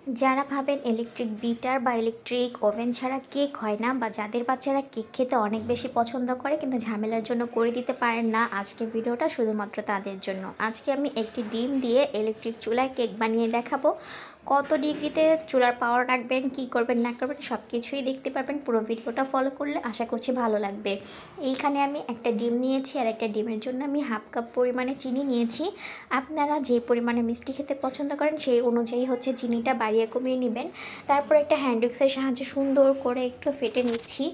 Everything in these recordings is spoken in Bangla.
যারা ভাবেন ইলেকট্রিক বিটার বা ইলেকট্রিক ওভেন ছাড়া কেক হয় না, বা যাদের বাচ্চারা কেক খেতে অনেক বেশি পছন্দ করে কিন্তু ঝামেলার জন্য করে দিতে পারেন না, আজকের ভিডিওটা শুধুমাত্র তাদের জন্য। আজকে আমি একটি ডিম দিয়ে ইলেকট্রিক চুলায় কেক বানিয়ে দেখাবো। কত ডিগ্রিতে চুলার পাওয়ার রাখবেন, কি করবেন না করবেন সব কিছুই দেখতে পারবেন পুরো ভিডিওটা ফলো করলে। আশা করছি ভালো লাগবে। এইখানে আমি একটা ডিম নিয়েছি, আর একটা ডিমের জন্য আমি হাফ কাপ পরিমাণে চিনি নিয়েছি। আপনারা যে পরিমাণে মিষ্টি খেতে পছন্দ করেন সেই অনুযায়ী হচ্ছে চিনিটা বাড়িয়ে কমিয়ে নেবেন। তারপর একটা হ্যান্ড উইক্সের সাহায্যে সুন্দর করে একটু ফেটে নিচ্ছি।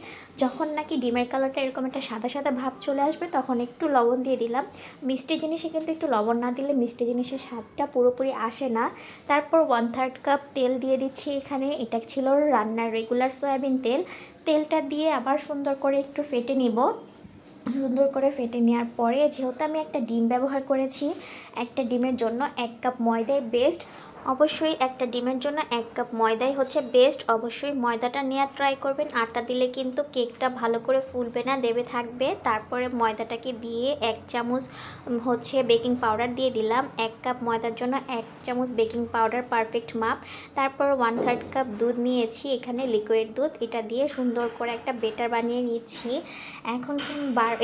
যখন নাকি ডিমের কালারটা এরকম একটা সাদা সাদা ভাব চলে আসবে তখন একটু লবণ দিয়ে দিলাম। মিষ্টি জিনিসে কিন্তু একটু লবণ না দিলে মিষ্টি জিনিসের স্বাদটা পুরোপুরি আসে না। তারপর 1/3 কাপ তেল দিয়ে দিচ্ছি এখানে। এটা ছিল রান্নার রেগুলার সয়াবিন তেল। তেলটা দিয়ে আবার সুন্দর করে একটু ফেটে নিব। সুন্দর করে ফেটে নেওয়ার পরে যেহেতু আমি একটা ডিম ব্যবহার করেছি, একটা ডিমের জন্য 1 কাপ ময়দাই বেস্ট। অবশ্যই একটা ডিমের জন্য 1 কাপ ময়দাই হচ্ছে বেস্ট। অবশ্যই ময়দাটা নেওয়ার ট্রাই করবেন। আটা দিলে কিন্তু কেকটা ভালো করে ফুলবে না, দেবে থাকবে। তারপরে ময়দাটাকে দিয়ে 1 চামচ হচ্ছে বেকিং পাউডার দিয়ে দিলাম। 1 কাপ ময়দার জন্য 1 চামচ বেকিং পাউডার পারফেক্ট মাপ। তারপর 1/3 কাপ দুধ নিয়েছি এখানে, লিকুইড দুধ। এটা দিয়ে সুন্দর করে একটা বেটার বানিয়ে নিচ্ছি। এখন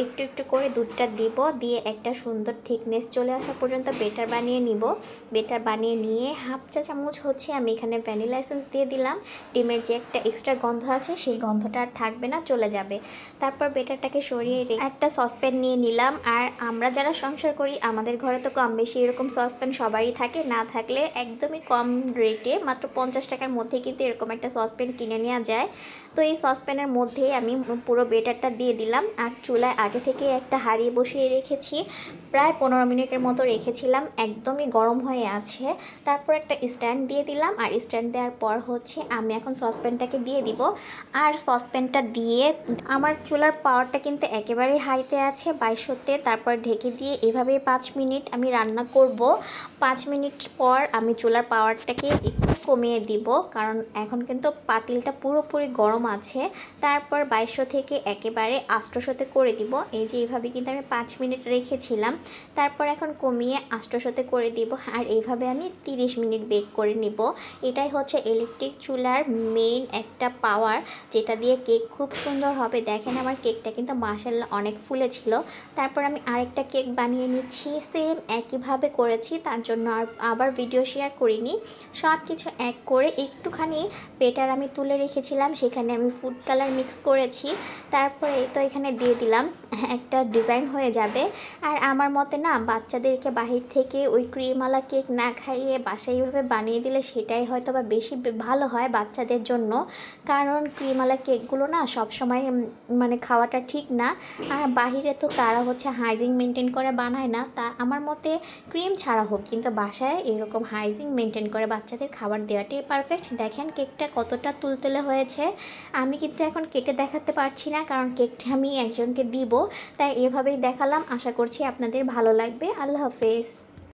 একটু একটু করে দুধটা দিব, দিয়ে একটা সুন্দর থিকনেস চলে আসা পর্যন্ত বেটার বানিয়ে নিব। বেটার বানিয়ে নিয়ে হাফ চা চামচ হচ্ছে আমি এখানে ভ্যানিলা এসেন্স দিয়ে দিলাম। ডিমের যে একটা এক্সট্রা গন্ধ আছে সেই গন্ধটা আর থাকবে না, চলে যাবে। তারপর বেটারটাকে সরিয়ে রেখে একটা সসপ্যান নিয়ে নিলাম। আর আমরা যারা সংসার করি আমাদের ঘরে তো কম বেশি এরকম সসপ্যান সবারই থাকে, না থাকলে একদমই কম রেটে মাত্র 50 টাকার মধ্যে কিন্তু এরকম একটা সসপ্যান কিনে নেওয়া যায়। তো এই সসপ্যানের মধ্যে আমি পুরো বেটারটা দিয়ে দিলাম। আর চুলায় আগে থেকে একটা হাঁড়ি বসিয়ে রেখেছি, প্রায় 15 মিনিটের মতো রেখেছিলাম, একদমই গরম হয়ে আছে। তারপর একটা স্ট্যান্ড দিয়ে দিলাম। আর স্ট্যান্ড দেওয়ার পর হচ্ছে আমি এখন সসপ্যানটাকে দিয়ে দিব। আর সসপ্যানটা দিয়ে আমার চুলার পাওয়ারটা কিন্তু একেবারেই হাইতে আছে, 2200-তে। তারপর ঢেকে দিয়ে এভাবেই 5 মিনিট আমি রান্না করব। 5 মিনিট পর আমি চুলার পাওয়ারটাকে একটু কমিয়ে দিব, কারণ এখন কিন্তু পাতিলটা পুরোপুরি গরম আছে। তারপর 2200 থেকে একেবারে 800-তে করে দিব। এই যে এইভাবে কিন্তু আমি 5 মিনিট রেখেছিলাম। তারপর এখন কমিয়ে 800-তে করে দিব। আর এইভাবে আমি 30 মিনিট বেক করে নিব। এটাই হচ্ছে ইলেকট্রিক চুলার মেইন একটা পাওয়ার, যেটা দিয়ে কেক খুব সুন্দর হবে। দেখেন আমার কেকটা কিন্তু মাশাআল্লাহ অনেক ফুলেছিল। তারপর আমি আরেকটা কেক বানিয়ে নিচ্ছি, সেম একইভাবে করেছি, তার জন্য আবার ভিডিও শেয়ার করিনি। সব কিছু এক করে একটুখানি বেটার আমি তুলে রেখেছিলাম, সেখানে আমি ফুড কালার মিক্স করেছি। তারপরে তো এখানে দিয়ে দিলাম, একটা ডিজাইন হয়ে যাবে। আর আমার মতে না, বাচ্চাদেরকে বাহির থেকে ওই ক্রিমওয়ালা কেক না খাইয়ে বাসায় এইভাবে বানিয়ে দিলে সেটাই হয়তো বা বেশি ভালো হয় বাচ্চাদের জন্য। কারণ ক্রিমওয়ালা কেকগুলো না সবসময় মানে খাওয়াটা ঠিক না। আর বাহিরে তো তারা হচ্ছে হাইজিন মেনটেন করে বানায় না। তা আমার মতে ক্রিম ছাড়া হোক, কিন্তু বাসায় এরকম হাইজিন মেনটেন করে বাচ্চাদের খাবার দেওয়াটাই পারফেক্ট। দেখেন কেকটা কতটা তুলতুলে হয়েছে। আমি কিন্তু এখন কেটে দেখাতে পারছি না, কারণ কেকটা আমি একজনকে দিব, তাই এভাবেই দেখালাম। আশা করছি আপনাদের ভালো লাগবে। আল্লাহ হাফেজ।